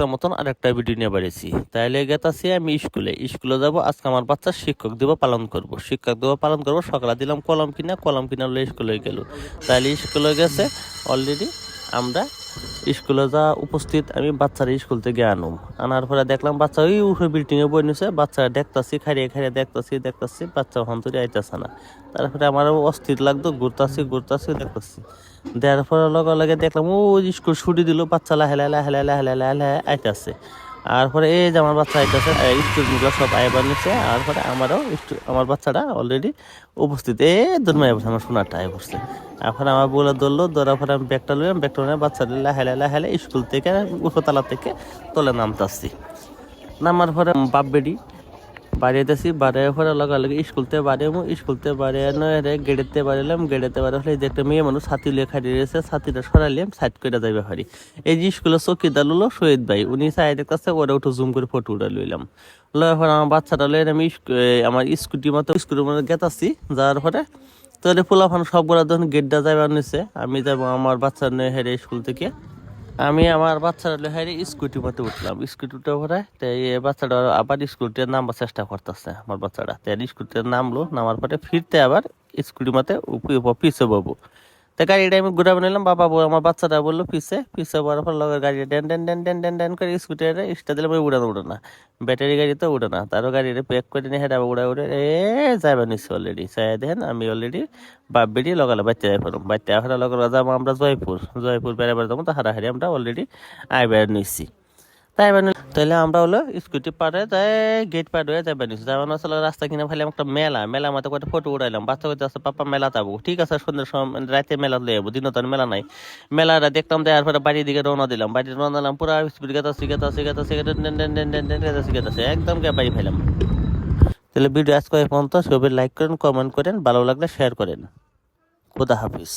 আজকের মতন আরেকটা ভিডিও নিয়ে বেরিয়েছি। তাইলে গেতাছি আমি স্কুলে যাব। আজকে আমার বাচ্চার শিক্ষক দিবস পালন করব। সকালে দিলাম কলম কিনা হলে স্কুলে গেল। তাইলে স্কুলে গেছে অলরেডি। আমরা স্কুলে যা উপস্থিত, আমি বাচ্চারা স্কুল থেকে আনার পরে দেখলাম বাচ্চা ওই উঠে বিল্ডিংয়ে বই নিছে। বাচ্চা দেখতাছি, খাইয়ে দেখতাছি বাচ্চা হন্তরি আইতেছে না। তারপরে আমারও অস্থির লাগতো, ঘুরতাছি দেখতাছি। দেওয়ার পরে লগে দেখলাম ও স্কুল ছুটি দিল, বাচ্চা লাহে আইতাছে। আর পরে এই যে আমার বাচ্চা আইতাছে, স্টুডেন্টগুলো সব আইবার নিচ্ছে। আর পরে আমার বাচ্চাটা অলরেডি উপস্থিত। দুর্মায় বসে আমার সোনারটা আয় বসছে। এখন আমার বলে ধরার পরে আমি ব্যাগটা নিয়ে বাচ্চাটা লাহে স্কুল থেকে উপরতলা থেকে তলে নামতাছি। নামার পরে বাপ বেডি বাড়িতেছি, বাড়ির পরে লগে স্কুলতে বাড়িয়ে গেড়েতে বাড়ি যে একটা মেয়ে মানুষ ছাতি লিয়ে খাড়িয়ে রয়েছে। ছাতিটা সরাইলাম, সাইড করে যাইবে পারি। এই যে স্কুলের চৌকিদার হলো শহীদ ভাই, উনি সাইডের কাছে ওরা একটু জুম করে ফটো উঠে লইলাম। লওয়ার পরে আমার বাচ্চাটা লইয়ে আমি আমার স্কুটির মতো গেতাছি। যাওয়ার পরে তাহলে পোলাফান সবগুলা যখন গেটটা যাইবার নিচ্ছে, আমি যাবো আমার বাচ্চা নিয়ে হেরে স্কুল থেকে। আমি আমার বাচ্চারা হেরে স্কুটির মধ্যে উঠলাম। স্কুটিটা পরে বাচ্চাটা আবার স্কুটিতে নামবার চেষ্টা করতেছে। আমার বাচ্চাটা স্কুটিতে নামলো, নামার পরে ফিরতে আবার স্কুটির মধ্যে পিছে বাবু। তা গাড়িটা আমি ঘুরে বানালাম। আমার বাচ্চাটা বললো পিছে পড়ার পর লগের গাড়ি ড্যান করে স্কুটিটা স্টার্ট দিলাম, উড়ে না। ব্যাটারি গাড়ি তো উড়ে না, তারও গাড়িটা প্যাক করে নিয়ে হেঁটে উড়ে যাইবার নিচ্ছি অলরেডি। চাই দেখেন আমি অলরেডি বাপ বেরিয়ে লগালে বাচ্চা যাই পারুম। বাচ্চা এখন লগে যাবো আমরা জয়পুর বেড়াবার যাবো। তো হারাহারি আমরা অলরেডি আইবার নিচ্ছি। তাইলে আমরা হলো স্কুটি পারে যাই গেট পার হয়ে যাইবার নিচ্ছি। যাবার আসলে রাস্তা কিনে ফেলে একটা মেলা মতো কয়েকটা ফটো উড়াইলাম। বাচ্চা করতে আসছে পাপা মেলা যাবো। ঠিক আছে, সন্ধ্যের সময় রাতে মেলা লয়ে যাবো, দিনও তো মেলা নাই। মেলাটা দেখলাম, দেওয়ার পরে বাড়ির দিকে রওনা দিলাম। পুরা স্পিড গেতাছি একদম বাড়ি ফেলাম। তাহলে ভিডিও আজকে পর্যন্ত সবাই লাইক করেন, কমেন্ট করেন, ভালো লাগলে শেয়ার করেন। খুদা হাফিজ।